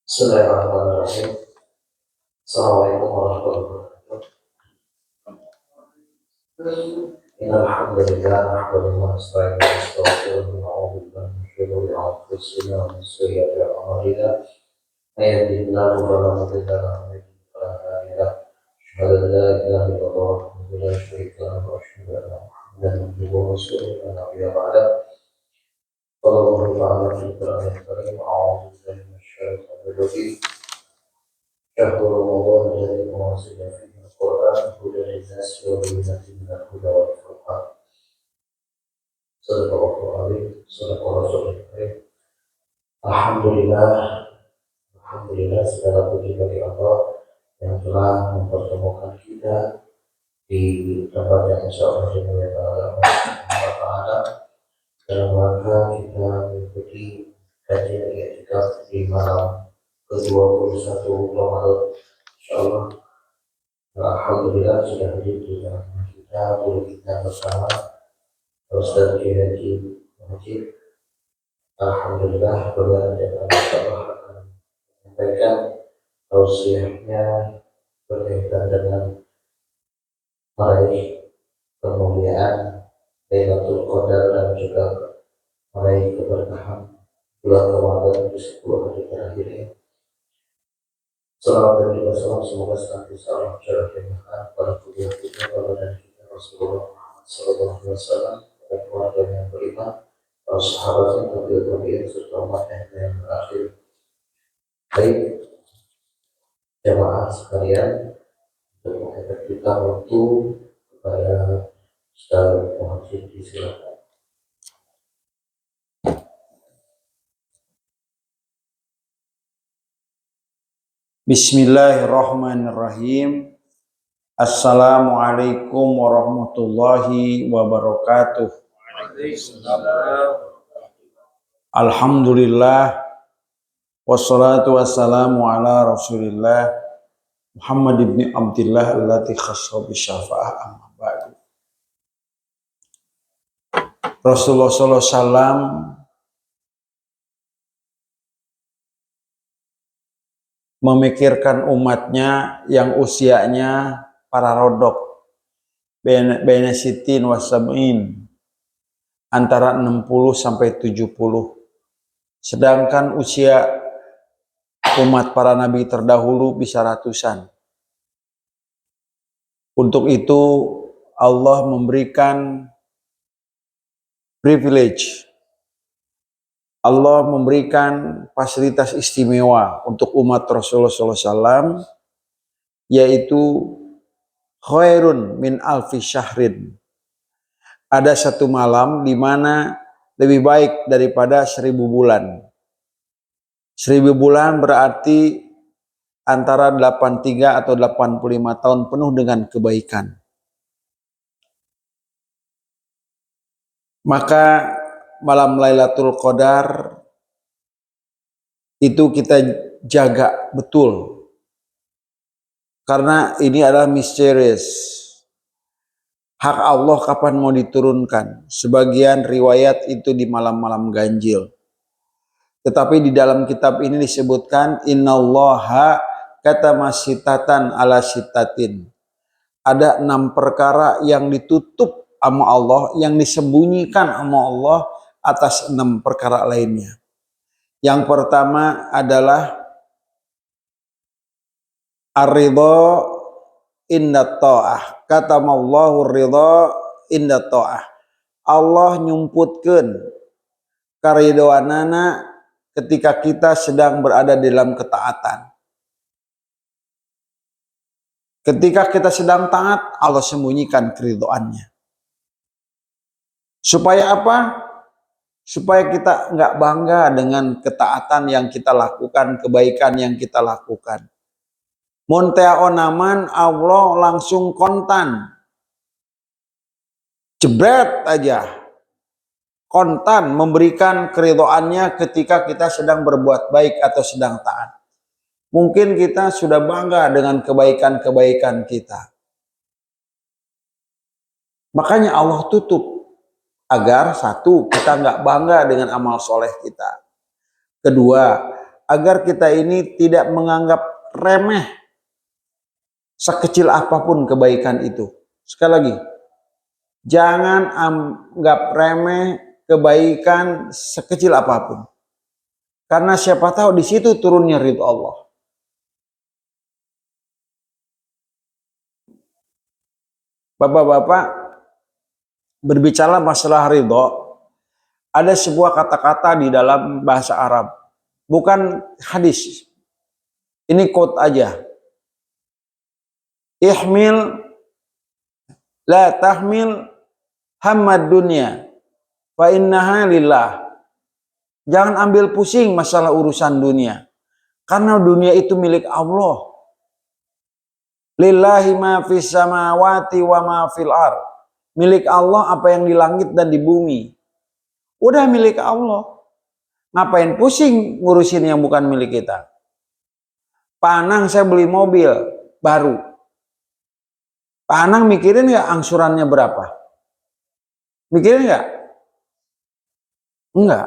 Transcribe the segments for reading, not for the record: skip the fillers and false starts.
Bismillahirrahmanirrahim. Assalamualaikum warahmatullahi wabarakatuh. Innal hamdalillah nahmaduhu wa nasta'inuhu wa nastaghfiruh wa na'udzu billahi min shururi anfusina wa min sayyiati a'malina. May yahdihillahu fala mudilla lahu wa may yudlil fala hadiya lahu. Asyhadu an la ilaha illallah wahdahu la syarika lahu wa asyhadu anna Muhammadan abduhu wa rasuluhu la nabiyya ba'dahu. Qala ta'ala fil Qur'anil karim a'udzu billahi minasy syaithanir rajim. شهر رمضان الذي أنزل فيه القرآن هدى للناس وبينات من الهدى والفرقان. صدق الله العظيم صدق رسوله الكريم. Alhamdulillah segala puji bagi Allah yang telah mempertemukan kita di tempat yang insya Allah dimuliakan Allah Taala dalam rangka kita mengikuti kajian i'tikaf di malam ke-21 Ramadan. Insyaallah alhamdulillah sudah hadir di dalam kita bersama Ustaz Haji Majid. Alhamdulillah beliau akan menyampaikan tausiahnya berkaitan dengan meraih kemuliaan Lailatul Qadar dan juga meraih keberkahan bulan Ramadan di 10 hari terakhir ini. Salawat dan juga salam semoga senantiasa Allah curahkan pada kuliah kita dan kita Rasulullah Muhammad SAW, pada keluarga yang beriman, para sahabat yang tabi'in serta umat yang berakhir. Baik jamaah sekalian, untuk mengefektifkan waktu kepada Ustaz Muhammad, silakan. Bismillahirrahmanirrahim. Assalamualaikum warahmatullahi wabarakatuh. Alhamdulillah wassalatu wassalamu ala Rasulillah Muhammad ibn Abdillah allati khassa bi syafa'ah amma ba'du. Rasulullah sallallahu alaihi wasallam memikirkan umatnya yang usianya para rodok bena sitin wasab'in, antara 60 sampai 70. Sedangkan usia umat para nabi terdahulu bisa ratusan. Untuk itu Allah memberikan privilege, Allah memberikan fasilitas istimewa untuk umat Rasulullah SAW, yaitu khairun min alfi syahrin. Ada satu malam di mana lebih baik daripada 1000 bulan. 1000 bulan berarti antara 83 atau 85 tahun penuh dengan kebaikan. Maka malam Lailatul Qadar itu kita jaga betul, karena ini adalah misterius. Hak Allah kapan mau diturunkan. Sebagian riwayat itu di malam-malam ganjil. Tetapi di dalam kitab ini disebutkan innallaha katama sitatan ala sitatin. Ada 6 perkara yang ditutup sama Allah, yang disembunyikan sama Allah atas 6 perkara lainnya. Yang pertama adalah ar-ridha inda ta'ah. Katamallahu ridha inda ta'ah. Allah nyumputkeun karidoanana ketika kita sedang berada dalam ketaatan. Ketika kita sedang taat, Allah sembunyikan keridhoannya. Supaya apa? Supaya kita nggak bangga dengan ketaatan yang kita lakukan, kebaikan yang kita lakukan. Montea onaman Allah langsung kontan. Jebret aja. Kontan memberikan keridhoannya ketika kita sedang berbuat baik atau sedang taat. Mungkin kita sudah bangga dengan kebaikan-kebaikan kita. Makanya Allah tutup. Agar satu, kita nggak bangga dengan amal soleh kita. Kedua, agar kita ini tidak menganggap remeh sekecil apapun kebaikan itu. Sekali lagi, jangan anggap remeh kebaikan sekecil apapun. Karena siapa tahu di situ turunnya ridho Allah. Bapak-bapak, berbicara masalah ridho, ada sebuah kata-kata di dalam bahasa Arab. Bukan hadis. Ini quote aja. Ihmil la tahmil hammad dunya fa innaha lillah. Jangan ambil pusing masalah urusan dunia. Karena dunia itu milik Allah. Lillahi ma fis samawati wa ma fil ard. Milik Allah apa yang di langit dan di bumi. Udah milik Allah. Ngapain pusing ngurusin yang bukan milik kita? Pak Anang saya beli mobil baru. Pak Anang mikirin nggak angsurannya berapa? Mikirin nggak? Enggak.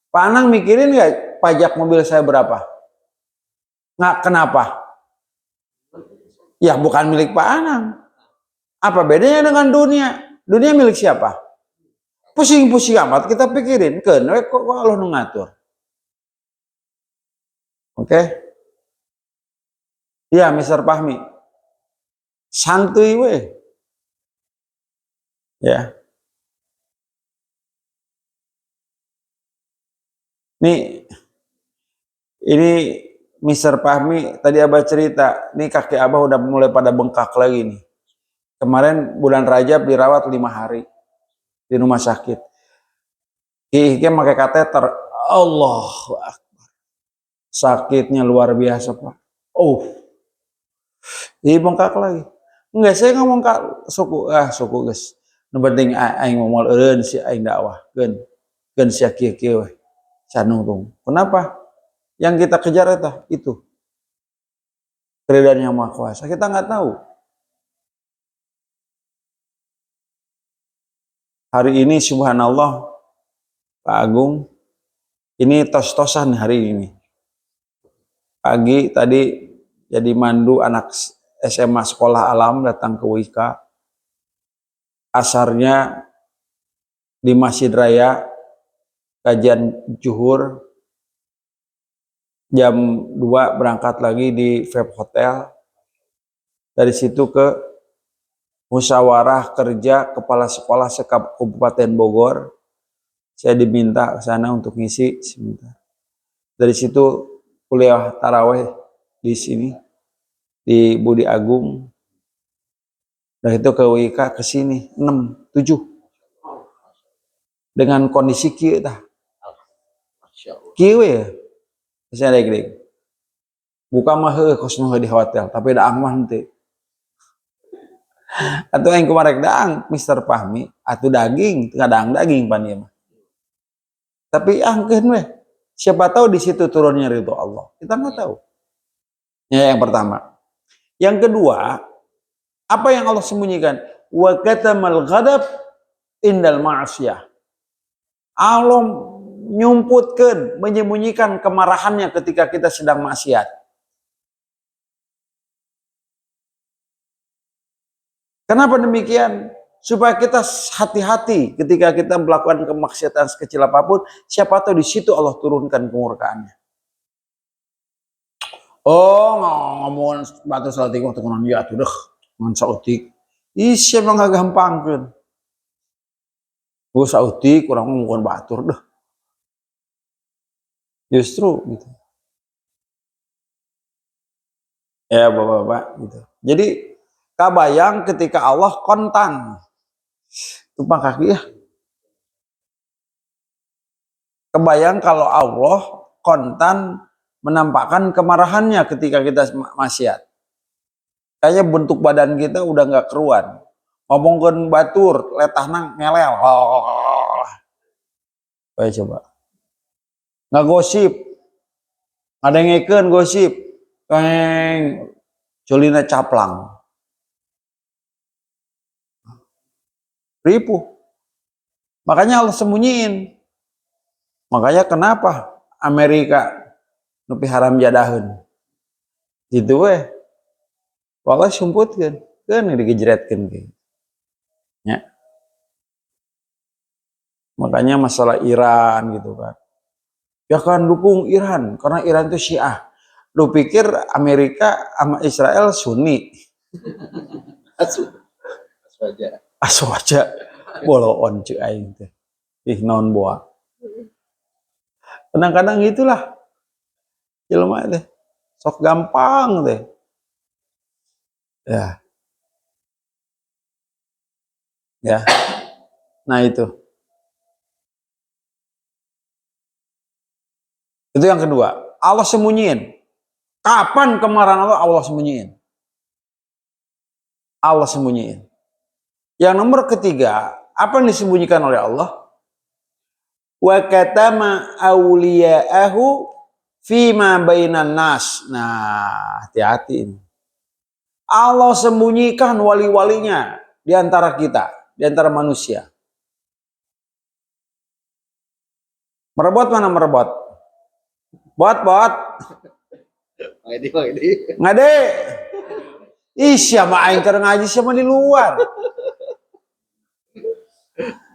Pak Anang mikirin nggak pajak mobil saya berapa? Nggak, kenapa? Ya bukan milik Pak Anang. Apa bedanya dengan dunia? Dunia milik siapa? Pusing-pusing amat kita pikirin. Kok Allah ngatur? Oke? Ya, Mr. Fahmi. Santuy weh. Ya. Ini Mr. Fahmi tadi Abah cerita, nih kaki Abah udah mulai pada bengkak lagi nih. Kemarin bulan Rajab dirawat 5 hari di rumah sakit. Kiki pakai kateter. Allah, sakitnya luar biasa Pak. Oh, ini bengkak lagi. Enggak, saya ngomong kak suku guys. Nu penting aing ngomong eureun si aing dakwah. Gen sia kieu we. Canung. Kenapa? Yang kita kejar itu. Keridhaan Yang Maha Kuasa. Kita nggak tahu. Hari ini subhanallah Pak Agung, ini tos-tosan hari ini. Pagi tadi jadi mandu anak SMA sekolah alam datang ke WIK. Asarnya di Masjid Raya, kajian zuhur. Jam 2 berangkat lagi di Vape Hotel. Dari situ ke musyawarah kerja kepala sekolah Kabupaten Bogor. Saya diminta ke sana untuk ngisi sebentar. Dari situ kuliah taraweh di sini di Budi Agung. Dari itu ke WIK ke sini 6, 7. Dengan kondisi kieu tah. Kieu ya. Saya deg-deg. Buka mah heuh kos nu di hotel, tapi daang mah henteu. Atuh aing kumarek daang Mr. Fahmi, atuh daging, kadang daging pan ieu mah. Tapi angkeun weh. Siapa tahu di situ turunnya ridho Allah. Kita nggak tahu. Ya, yang pertama. Yang kedua, apa yang Allah sembunyikan? Wa katamal ghadab indal ma'asiyah. Allah nyumputkan, menyembunyikan kemarahannya ketika kita sedang maksiat. Kenapa demikian? Supaya kita hati-hati ketika kita melakukan kemaksiatan sekecil apapun, siapa tahu di situ Allah turunkan kemurkaannya. Oh, ngomong batu salting waktu konon ya tuh deh, ngan sautik. Ih, siapa nggak gampang kan? Gue sautik, kurang ngomong batur deh. Justru gitu. Ya bapak-bapak gitu. Jadi kabayang ketika Allah kontan. Tumpang kaki ya. Kebayang kalau Allah kontan menampakkan kemarahannya ketika kita maksiat. Kayaknya bentuk badan kita udah nggak keruan. Ngomongkeun batur, letahna ngelel. Ayo coba. Nggak gosip. Ngadengekeun gosip. Keng culina caplang. Ripuh. Makanya Allah sembunyiin. Makanya kenapa Amerika nepi haram jadaheun. Gitu weh. Walau sumputkeun, keun digejretkeun ge. Ya. Makanya masalah Iran gitu kan. Ya kan dukung Iran karena Iran itu Syiah. Lu pikir Amerika sama Israel Sunni? Aswaja. Boloon ceu aing teh. Ih naon boa. Kadang-kadang gitulah. Jelema teh. Sok gampang teh. Ya. Ya. Nah itu. Itu yang kedua. Allah sembunyiin. Kapan kemarahan Allah? Allah sembunyiin. Allah sembunyiin. Yang nomor ketiga, apa yang disembunyikan oleh Allah? Wa katama awliya'ahu fima bainan nas. Nah, hati-hati ini. Allah sembunyikan wali-walinya di antara kita, di antara manusia. Merebot mana merebot? Bot. Ngade. Ih, siapa aing keur ngaji siapa di luar.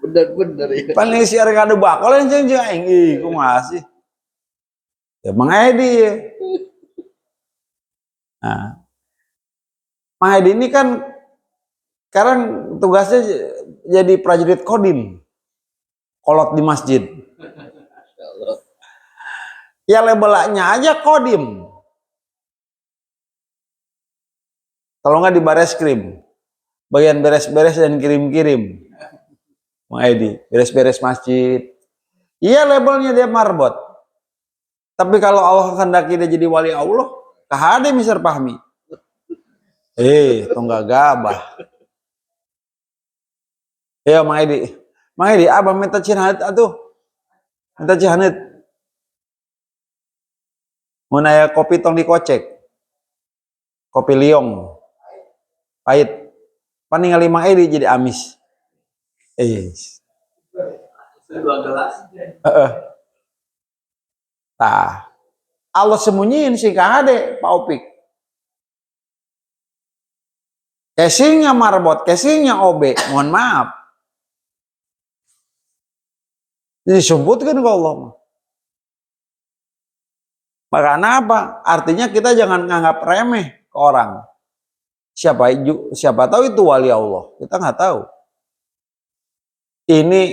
Bener ya. Paling si arek adu bakal jeung aing. Ih, kumaha sih? Ya Mang Edi ya. Nah, Mang Edi ini kan sekarang tugasnya jadi prajurit kodim. Kolot di masjid. Ya labelnya aja kodim. Kalau nggak di Bareskrim, bagian beres-beres dan kirim-kirim. Mang Edi, beres-beres masjid. Iya labelnya dia marbot. Tapi kalau Allah kehendaki dia jadi wali Allah, kahade Mister Fahmi. Tonggak gabah. Ya Mang Edi, abah minta cihanit atuh. Minta cihanit. Mun aya kopi tong dikocek. Kopi liong. Pahit. Paningali Mang Edi jadi amis. Dua gelas. Tah. Allah sembunyiin sih kahade Pak Opik. Casingnya marbot, casingnya OB. Mohon maaf. Disebutkan ke Allah. Makanya apa? Artinya kita jangan nganggap remeh ke orang. Siapa tahu itu wali Allah. Kita nggak tahu. Ini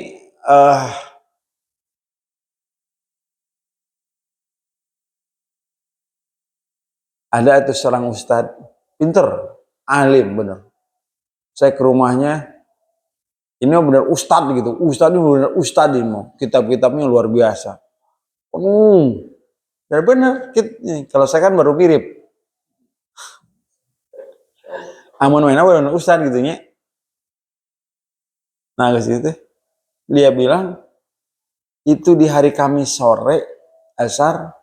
ada itu seorang ustadz pinter, alim bener. Saya ke rumahnya, ini benar ustadz gitu. Ustadz ini benar ustadz ini, kitab-kitabnya luar biasa. Dan bener, kalau saya kan baru mirip. Amun mana benar ustadz gitu nya. Nah ke situ dia bilang itu di hari Kamis sore asar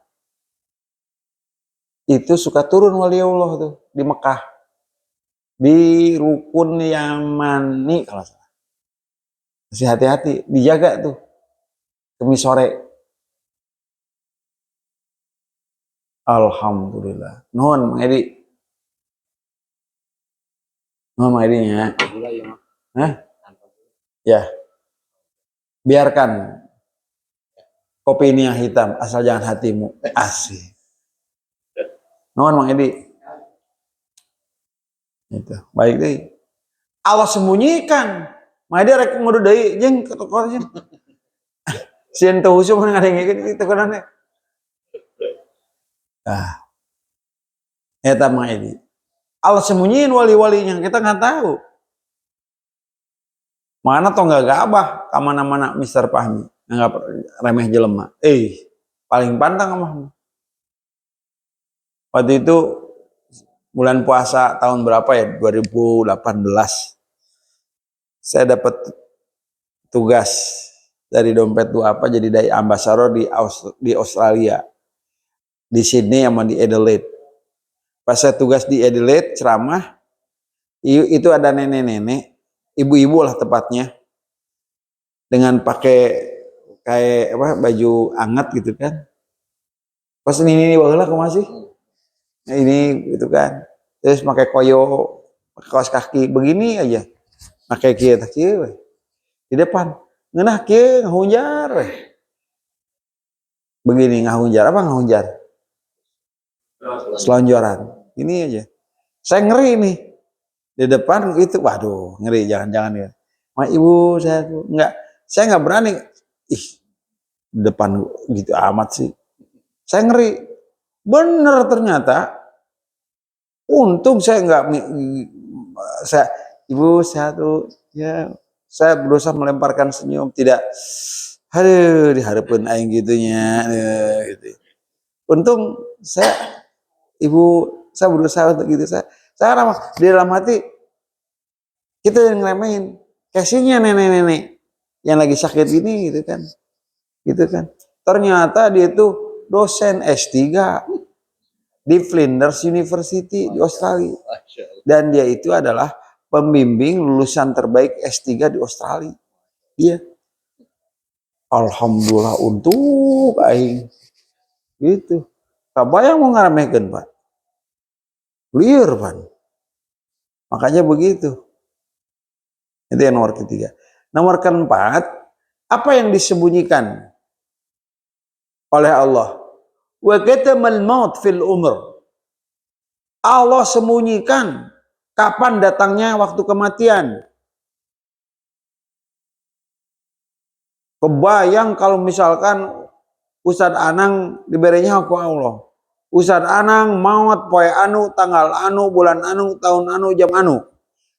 itu suka turun wali Allah tuh di Mekah di rukun Yamani kalau salah. Masih hati-hati dijaga tuh Kamis sore. Alhamdulillah. Nuhun Mang Edi. Nuhun Mang Edinya. Ya. Biarkan kopi ini yang hitam asal jangan hatimu. Asih. Nuhun Mang Edi. Itu. Baik deh. Allah sembunyikan. Mang Edi rek ngudu deui jeung ketokor jeung. Sieun teu husum ngadengkeun kitu kana. Eta Mang Edi. Allah sembunyiin wali-walinya kita nggak tahu. Mana toh nggak gabah kamana-mana Mister Fahmi nggak remeh jelema. Paling pantang mah. Waktu itu bulan puasa tahun berapa ya? 2018. Saya dapat tugas dari dompet tuh apa jadi dai ambasador di Australia. Di Sydney sama di Adelaide. Pas saya tugas di Adelaide ceramah, itu ada nenek-nenek, ibu-ibu lah tepatnya, dengan pakai kayak apa baju anget gitu kan, Pas ini baheula kumaha sih? Nah, ini gitu kan. Terus pakai koyo, pakai kaos kaki begini aja. Pakai kieu tah kieu we. Di depan. Ngeunah kieu ngahunjar we. Begini ngahunjar apa ngahunjar? Selonjoran. Ini aja. Saya ngeri nih. Di depan itu, waduh, ngeri, jangan-jangan ya. Ma ibu, saya tuh enggak, saya nggak berani. Ih, di depan gitu amat sih. Saya ngeri. Bener ternyata. Untung saya nggak, saya, ibu, saya tuh, ya, saya berusaha melemparkan senyum, tidak, aduh, diharapin aing gitunya, gitu. Untung saya, ibu, saya berusaha untuk gitu, saya ramah di dalam hati. Kita yang ngeremehin, kasihnya nenek-nenek yang lagi sakit ini gitu kan. Ternyata dia itu dosen S3 di Flinders University di Australia. Dan dia itu adalah pembimbing lulusan terbaik S3 di Australia. Dia, alhamdulillah untuk aing gitu. Kabayang mau ngaramehkeun, Pak. Liar, Pak. Makanya begitu. Itu yang nomor ketiga. Nomor keempat, apa yang disembunyikan oleh Allah? Wa katamal maut fil umr. Allah sembunyikan kapan datangnya waktu kematian. Kebayang kalau misalkan Ustadz Anang diberinya aku Allah. Ustadz Anang maut poe anu, tanggal anu, bulan anu, tahun anu, jam anu.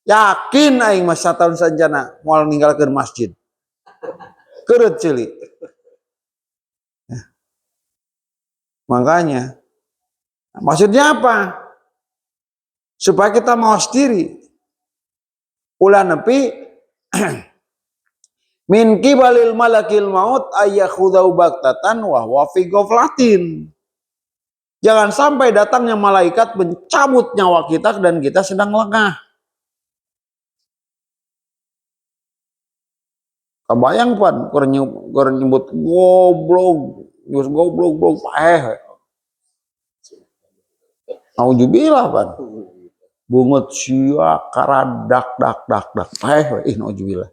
Yakin aing mah satahun sanjana moal ninggalkeun masjid. Keureup ceuli. Makanya maksudnya apa? Supaya kita mawas diri. Ulah nepi min kibalil malakil maut ayyakhudau baktatan wa huwa fi ghaflatin. Jangan sampai datangnya malaikat mencabut nyawa kita dan kita sedang lengah. Kebayang pan kurang nyebut goblok, goblok naujubillah pan. Bungut sia karadak dak naujubillah.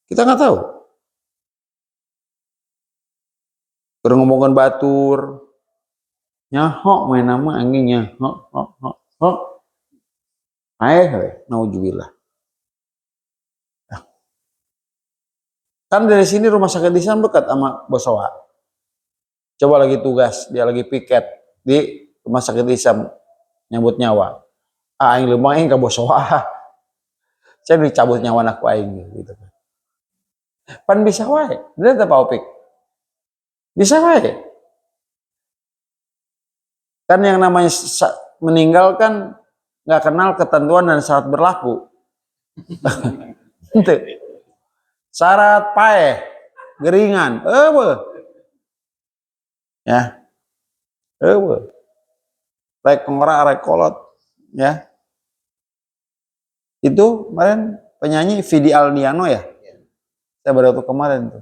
Kita nggak tahu. Kurang ngomongkan batur, nyahok main nama anginnya, naujubillah. Kan dari sini rumah sakit di sana dekat sama Bosowa. Coba lagi tugas, dia lagi piket di rumah sakit Isam nyambut nyawa. Aing lumayan ke Bosowa. Saya dicabut nyawa anak aing gitu. Pan bisa wae, dia tak Pak Opik. Bisa wae. Kan yang namanya meninggal kan nggak kenal ketentuan dan syarat berlaku. Syarat paeh, geringan, ya, rek ngora, rek kolot, ya. Itu kemarin penyanyi Vidi Aldiano ya, saya baru tuh kemarin tuh,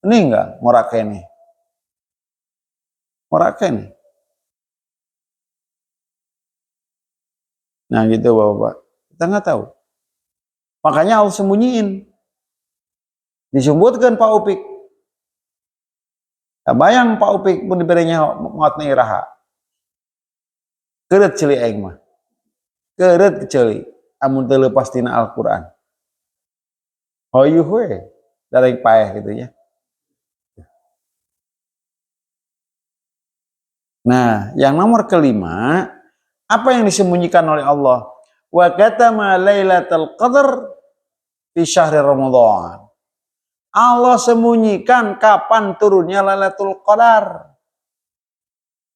ini enggak ngorakene, nah gitu bapak, kita nggak tahu, makanya harus sembunyiin. Disebutkan Pak Upik. Nah, bayang Pak Upik pun diberinya maut iraha. Keureut ceuli aing mah. Keureut ceuli amun teu leupas tina Al-Qur'an. Hoyuh we dari paeh gitu ya. Nah, yang nomor kelima, apa yang disembunyikan oleh Allah? Wa katama lailatul qadar fi syahri Ramadan. Allah sembunyikan kapan turunnya Lailatul Qadar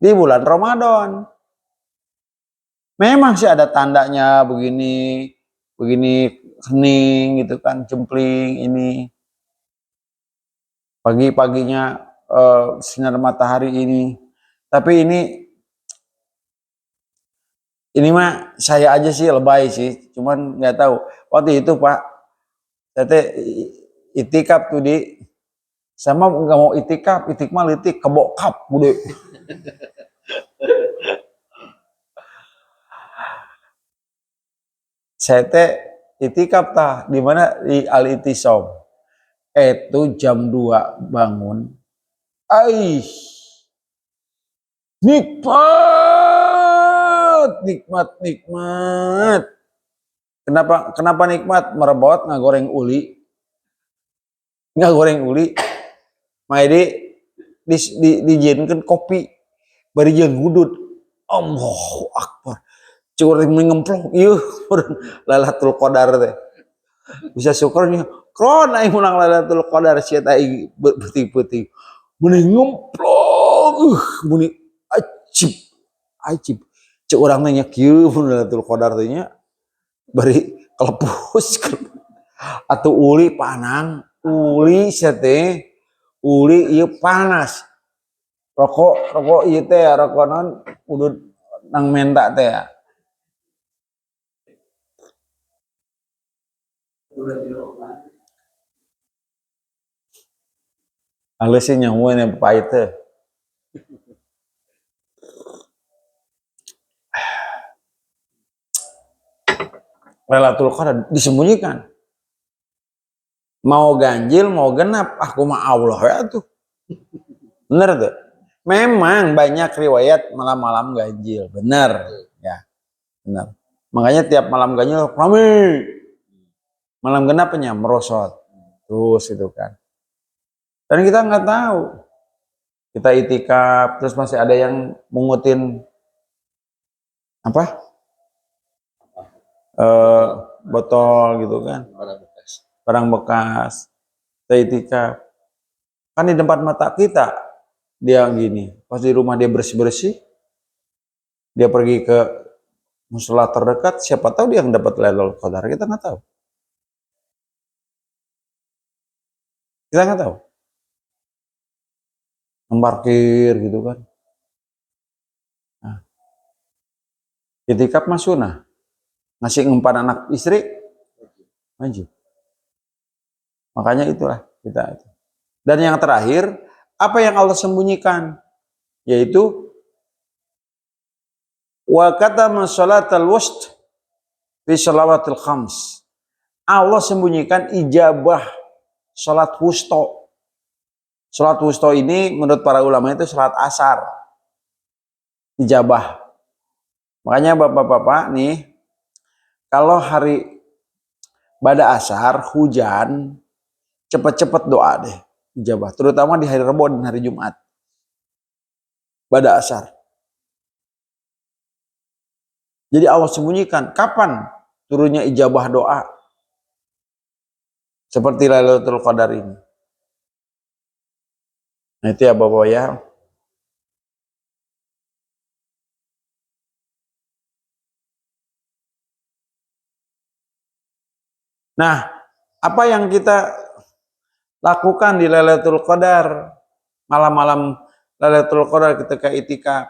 di bulan Ramadan. Memang sih ada tandanya begini hening gitu kan, cempling ini. Pagi-paginya sinar matahari ini. Tapi ini mah saya aja sih lebay sih, cuman nggak tahu. Waktu itu Pak, saya itikaf tuh di Sama nggak mau itikaf, itik mah litik kebokap bude. Saya teh itikaf tah di mana di Al Itisom. Itu jam 2 bangun. Aish, nikmat, nikmat, nikmat. Kenapa nikmat? Merebot nggak goreng uli, Maede dijieunkeun kopi, bari jeung hudud. Allahu Akbar. Cukup mengemplok, ieu Lailatul Qadar teh. Bisa syukurnya, kron aing menang Lailatul Qadar sia teh aing beuting-beuting. Muni ngemplok, muni acib, acib. Cek urang teh nya kieu Lailatul Qadar teh nya bari kelepus. Atuh uli panang, uli sia teh, uli ieu panas. Rokok ieu teh rokok naon udud nang menta teh. Halus sih nyamuan yang pahit teh. Lailatul Qadar disembunyikan. Mau ganjil, mau genap, aku mah Allah ya tuh. Bener tuh. Memang banyak riwayat malam-malam ganjil, bener ya, bener. Makanya tiap malam ganjil rame. Malam genapnya merosot terus itu kan. Dan kita nggak tahu. Kita itikaf terus masih ada yang mungutin apa? Botol gitu kan. Barang bekas. Kita itikaf. Kan di depan mata kita dia gini. Pas di rumah dia bersih-bersih. Dia pergi ke musola terdekat, siapa tahu dia yang dapat Lailatul Qadar, kita nggak tahu. Kita nggak tahu. Memparkir gitu kan. Nah, itikaf mah sunnah. Ngasih ngumpan anak istri wajib. Makanya itulah kita. Dan yang terakhir, apa yang Allah sembunyikan? Yaitu wa katama sholatal wust fi shalawatil khams. Allah sembunyikan ijabah sholat wusto. Sholat wusto ini menurut para ulama itu sholat asar. Ijabah. Makanya bapak-bapak nih, kalau hari pada asar hujan, cepet-cepet doa deh. Ijabah. Terutama di hari Rabu dan hari Jumat. Pada asar. Jadi Allah sembunyikan kapan turunnya ijabah doa. Seperti Lailatul Qadar ini. Nah itu ya Bapak ya. Nah, apa yang kita lakukan di Lailatul Qadar, malam-malam Lailatul Qadar ketika itikaf?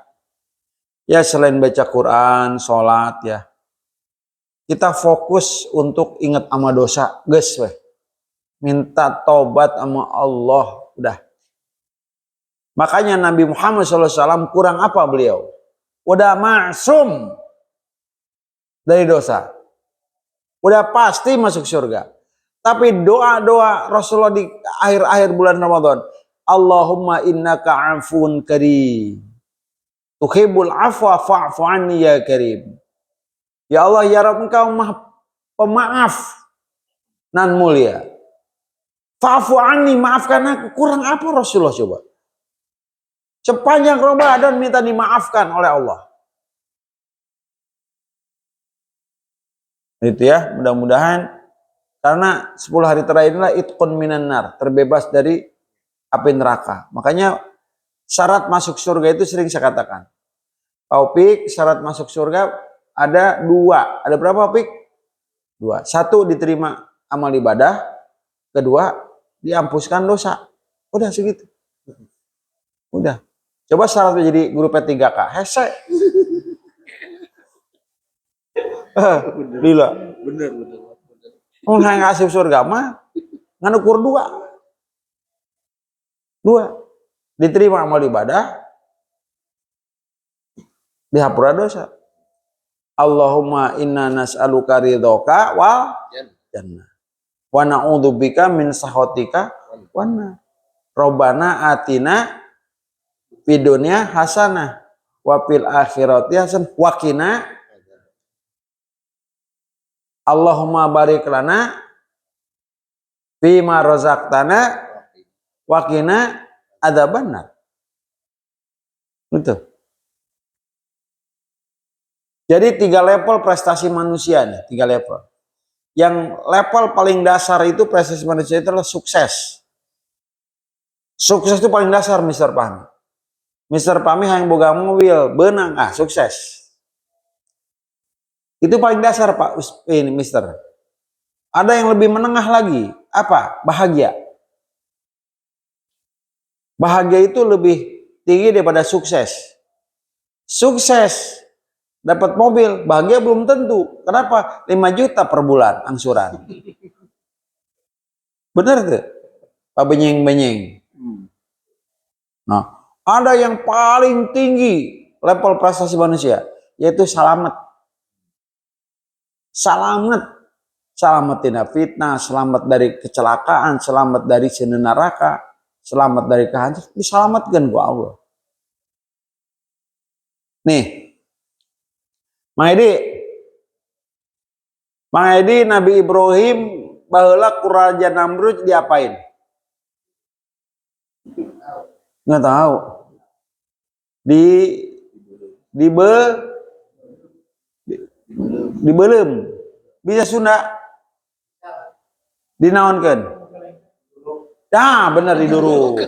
Ya selain baca Quran, sholat ya. Kita fokus untuk ingat sama dosa, guys. Minta taubat sama Allah, udah. Makanya Nabi Muhammad SAW kurang apa beliau? Udah maksum dari dosa. Udah pasti masuk surga. Tapi doa-doa Rasulullah di akhir-akhir bulan Ramadan. Allahumma innaka afun karim. Tuhibbul afwa fa'fu anni ya karim. Ya Allah ya Rabb engkau maha pemaaf nan mulia. Fa'fu anni, maafkan aku. Kurang apa Rasulullah coba? Sepanjang Ramadan minta dimaafkan oleh Allah. Itu ya, mudah-mudahan karena 10 hari terakhir inilah itqun minan nar, terbebas dari api neraka. Makanya syarat masuk surga itu sering saya katakan. Taufik, syarat masuk surga ada 2. Ada berapa, Taufik? 2. 1 diterima amal ibadah, 2 diampuskan dosa. Udah segitu. Udah. Coba syaratnya jadi guru P3K. Hese. Lila. Bener. Mau ngasih surga mah nganukur 2. Dua, diterima amal ibadah, dihapura dosa. Allahumma inna nas'aluka ridhoka wal jannah wa na'udzubika min sakhatika wan nar. Robbana atina fid dunya hasanah wa fil akhirati hasanah wa qina. Allahumma barik lana fima razaqtana wa qina adzabannar. Betul. Jadi 3 level prestasi manusia nih, 3 level. Yang level paling dasar itu prestasi manusia itu adalah sukses. Sukses itu paling dasar, Mr. Fahmi. Mr. Fahmi yang boga mobil, benang, sukses. Itu paling dasar, Pak. Ini, Mister. Ada yang lebih menengah lagi. Apa? Bahagia. Bahagia itu lebih tinggi daripada sukses. Sukses dapat mobil, bahagia belum tentu. Kenapa? 5 juta per bulan angsuran. Bener tuh? Pak Benyeng-benyeng. Nah, ada yang paling tinggi level prestasi manusia, yaitu selamat. Selamat. Selamat tidak fitnah, selamat dari kecelakaan, selamat dari sinar neraka, selamat dari kehancuran, diselamatkan ku Allah. Nih, Mang Edi, Nabi Ibrahim baheula ku Raja Namrud diapain? Nggak tahu. Dibelem. Bisa Sunda? Dinaonkeun. Bener diduruk.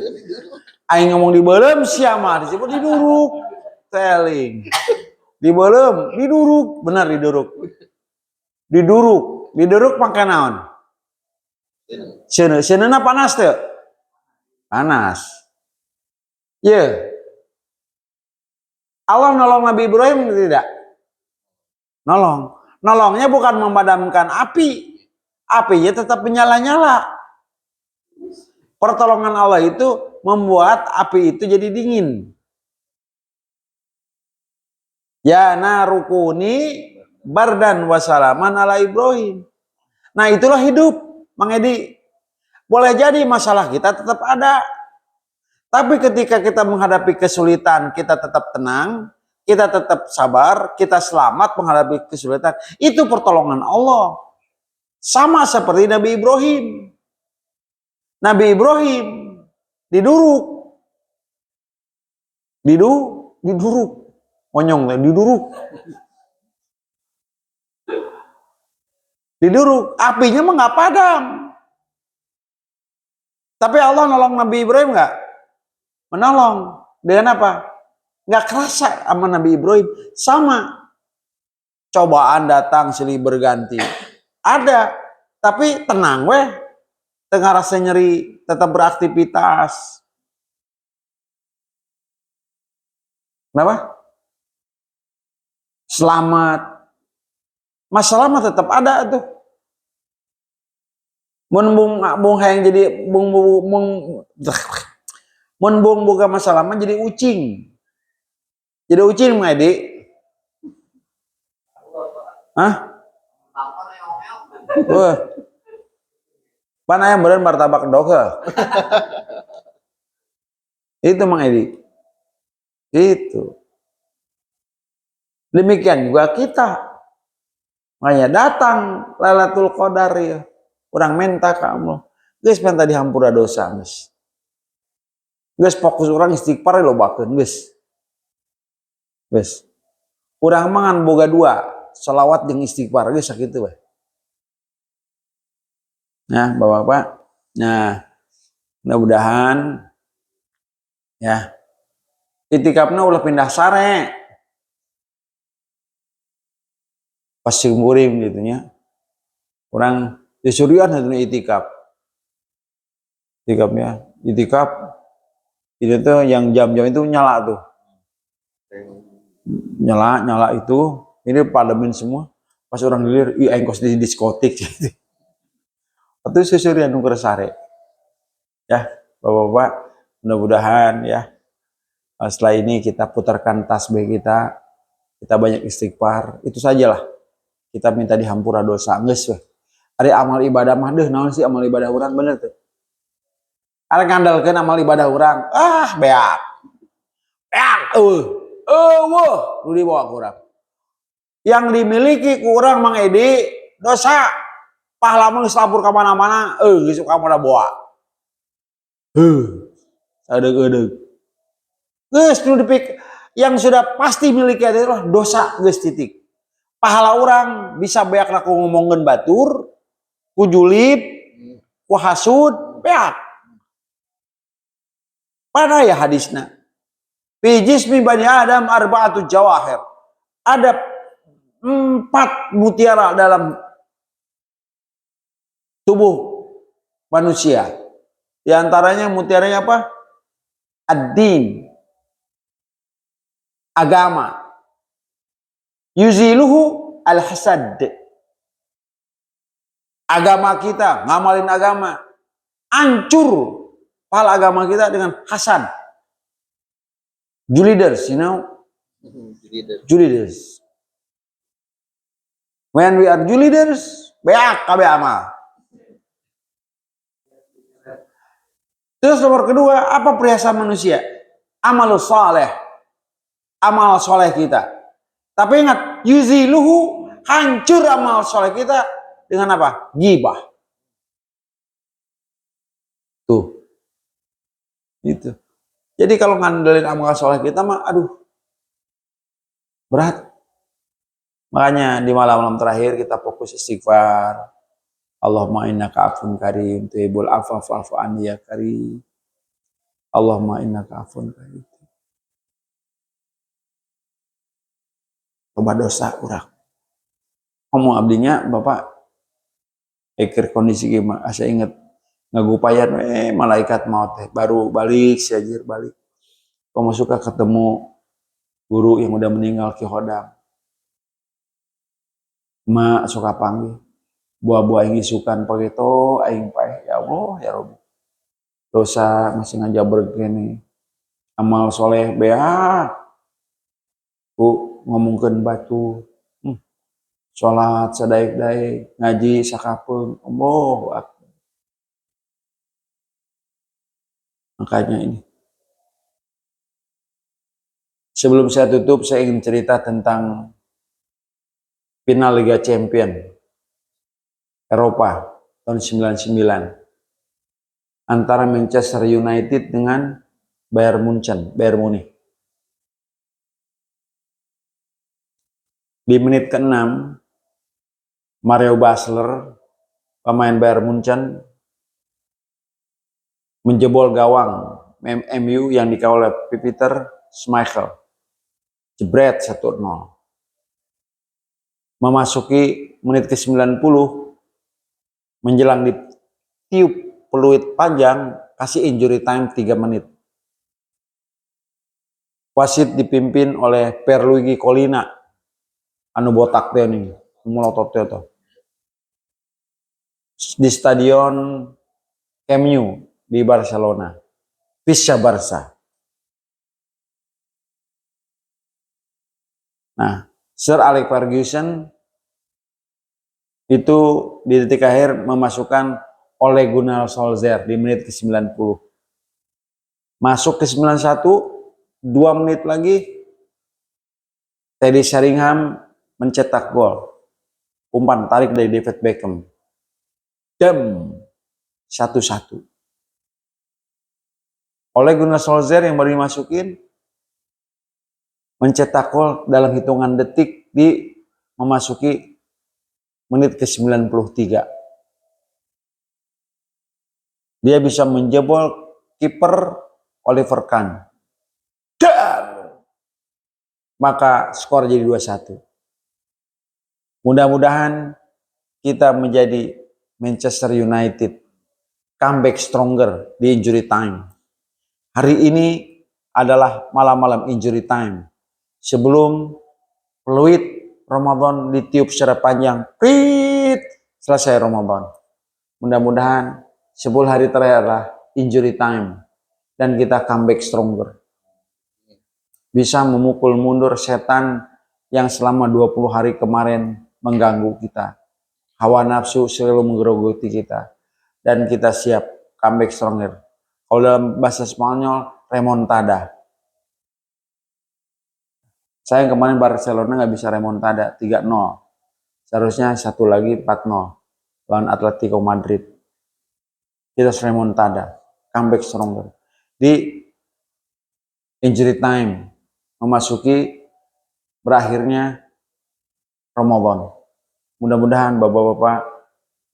Aing ngomong dibelem sia mah disebut diduruk. Teling. Dibelem, diduruk, bener diduruk. Diduruk pakai naon? Seuneu panas teu? Panas. Iya. Allah nolong Nabi Ibrahim tidak? Nolong. Nolongnya bukan memadamkan api. Apinya tetap menyala-nyala. Pertolongan Allah itu membuat api itu jadi dingin. Ya narukuni bardan wasalaman ala Ibrahim. Nah itulah hidup, Mang Edi. Boleh jadi masalah kita tetap ada. Tapi ketika kita menghadapi kesulitan, kita tetap tenang, kita tetap sabar, kita selamat menghadapi kesulitan. Itu pertolongan Allah. Sama seperti Nabi Ibrahim. Nabi Ibrahim diduruk. Monyong diduruk. Apinya mah nggak padam. Tapi Allah nolong Nabi Ibrahim nggak? Menolong. Dengan apa? Nggak kerasa sama Nabi Ibrahim. Sama. Cobaan datang silih berganti. Ada. Tapi tenang weh. Tengah rasa nyeri. Tetap beraktivitas. Kenapa? Selamat. Masalah mah tetap ada tuh. Bung hayang jadi bung buka masalah mah jadi ucing. Jadi ucing mah Edi. Hah? Wah. Pan ayam beren martabak kedok. Itu Mang Edi. Itu. Demikian juga kita. Makanya datang Lailatul Qadar ya. Urang minta ka Allah. Geus minta dihampura dosa geus. Geus fokus urang istighfar lobakeun geus. Geus. Urang mangan boga 2, shalawat jeung istighfar geus sakitu we. Nah, Bapak-bapak. Nah, mudah-mudahan ya itikafna ulah pindah sare. Pas umurim gitu nya. Orang disurian hanya itikaf. Itikafnya, itikaf itu tuh yang jam-jam itu nyala tuh. Nyala itu ini pademin semua. Pas orang dilir, aing kos di diskotik gitu. Itu susurian nu sare. Ya, Bapak-bapak, Mudah-mudahan ya setelah ini kita putarkan tasbih kita banyak istighfar. Itu sajalah. Kita minta dihampura dosa. Geus weh. Ari amal ibadah mah deuh naon sih amal ibadah urang bener tuh. Ari ngandalkeun amal ibadah urang. Beak. Beak weuh, nu dibawa ku urang. Yang dimiliki ku urang Mang Edi dosa. Pahala mah geus lapor ka mana-mana, geus suka moda bawa. Sadeug-edeug. Geus nu dipik yang sudah pasti miliki adalah dosa geus titik. Pahala orang bisa beak ku ngomongkeun batur, ku julid, ku hasud, beak. Mana ya hadisna? Fi jismi bani Adam arba'atu jawahir. Ada 4 mutiara dalam tubuh manusia. Di antaranya mutiaranya apa? Ad-din. Agama. Yuziluhu al-hasad. Agama kita, ngamalin agama. Hancur pahala agama kita dengan hasad. Juliders, you know? Juliders. When we are juliders, beak kabe amal. Terus nomor kedua, apa perhiasan manusia? Amalus saleh. Amal soleh kita. Tapi ingat, yuziluhu, hancur amal soleh kita dengan apa? Gibah. Tuh. Itu. Jadi kalau ngandelin amal soleh kita mah, aduh, berat. Makanya di malam-malam terakhir kita fokus istighfar. Allahumma innaka afun karim, tuhibbul afwa fa'fu anni ya karim. Allahumma innaka afun karim. Coba dosa urang. Ngomong abdinya, Bapak, ekir kondisi gimana? Asa inget ngagupayan malaikat maut teh baru balik siajir balik. Kamu suka ketemu guru yang udah meninggal Ki Hodam. Ma suka panggil. Buah-buah yang isukan pagi to aing paeh ya Allah ya Rabbi. Dosa masih ngajabreg gini. Amal soleh bea. Ku ngomongkeun batu. Salat sadaek-daek, ngaji sakapeung. Allahu Akbar. Makanya ini. Sebelum saya tutup, saya ingin cerita tentang final Liga Champion Eropa tahun 99 antara Manchester United dengan Bayern Munich. Di menit ke-6, Mario Basler, pemain Bayern Munchen, menjebol gawang MU yang dikawal oleh Peter Schmeichel. Jebret 1-0. Memasuki menit ke-90, menjelang ditiup peluit panjang, kasih injury time 3 menit. Wasit dipimpin oleh Pierluigi Collina, anu botak teh nih, melotot teh tuh. Di stadion Camp Nou di Barcelona. Pisah Barca. Nah, Sir Alex Ferguson itu di detik akhir memasukkan Ole Gunnar Solskjaer di menit ke-90. Masuk ke 91, 2 menit lagi Teddy Sheringham mencetak gol. Umpan tarik dari David Beckham. Dem 1-1. Ole Gunnar Solskjaer yang baru dimasukin mencetak gol dalam hitungan detik di memasuki menit ke-93. Dia bisa menjebol kiper Oliver Kahn. Dan maka skor jadi 2-1. Mudah-mudahan kita menjadi Manchester United comeback stronger di injury time. Hari ini adalah malam-malam injury time. Sebelum peluit Ramadan ditiup secara panjang, selesai Ramadan. Mudah-mudahan 10 hari terakhir adalah injury time. dan kita comeback stronger. Bisa memukul mundur setan yang selama 20 hari kemarin mengganggu kita. Hawa nafsu selalu menggerogoti kita. Dan kita siap comeback stronger. Kalau dalam bahasa Spanyol, remontada. Saya kemarin Barcelona nggak bisa remontada 3-0. Seharusnya satu lagi 4-0 lawan Atletico Madrid. Kita harus remontada, comeback stronger. Di injury time, memasuki berakhirnya Ramadan. Mudah-mudahan bapak-bapak,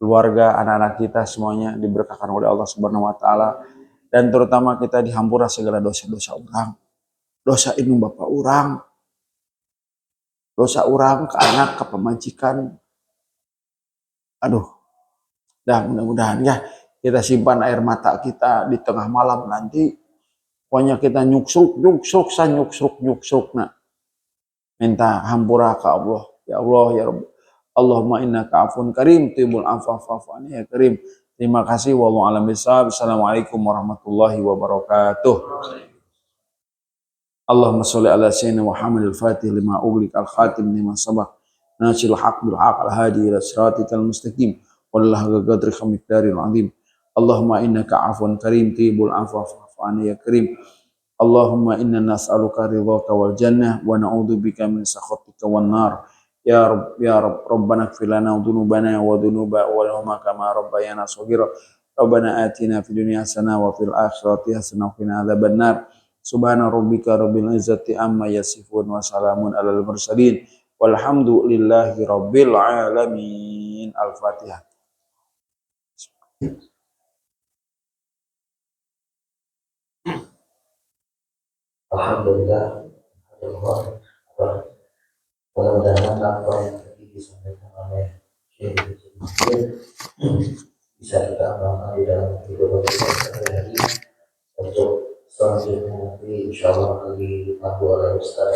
keluarga, anak-anak kita semuanya diberkahkan oleh Allah Subhanahu wa taala, dan terutama kita dihampura segala dosa-dosa orang. Dosa ini bapak orang, dosa orang ke anak, ke pemajikan. Aduh, dah mudah-mudahan ya kita simpan air mata kita di tengah malam nanti. Pokoknya kita nyuksruk nah. Minta hampura ke Allah. Ya Allah, ya Rabb. Allahumma innaka afun karim, tibul afafafan ya karim. Terima kasih. Wallahu a'lam bishawab. Assalamualaikum warahmatullahi wabarakatuh. Allahumma sholli ala sayyidina Muhammad al-Fatih lima ughliq al-khatim lima sabaq. Nasil haq bil haq al-hadi ila siratikal mustaqim. Wallahi qadri khamiddaril azim. Allahumma innaka afun karim, tibul afafafan ya karim. Allahumma inna nas'aluka ridhaka wal jannah wa na'udzubika min sakhatika wan nar. Ya Rabb, ya Rabb, Rabbana ighfir lana dhunubana wa dhunuba walahuma kama rabbayana shaghira. Rabbana atina fid dunya hasanah wa fil akhirati hasanah wa qina adzabannar. Subhana rabbika rabbil izzati amma yasifun wa salamun alal mursalin walhamdulillahi rabbil alamin. Al-Fatihah. Alhamdulillah. Mudah-mudahan apa yang tadi disampaikan oleh Syekh bisa kita amalkan di dalam kehidupan kita sehari-hari. Untuk selanjutnya nanti insya Allah lagi dipandu oleh Ustaz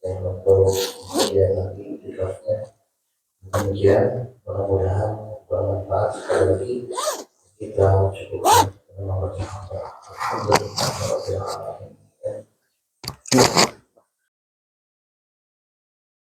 yang untuk kemudian nanti ikutnya. Demikian, mudah-mudahan bermanfaat. Sekali lagi kita cukupkan dengan Allah. Alhamdulillah.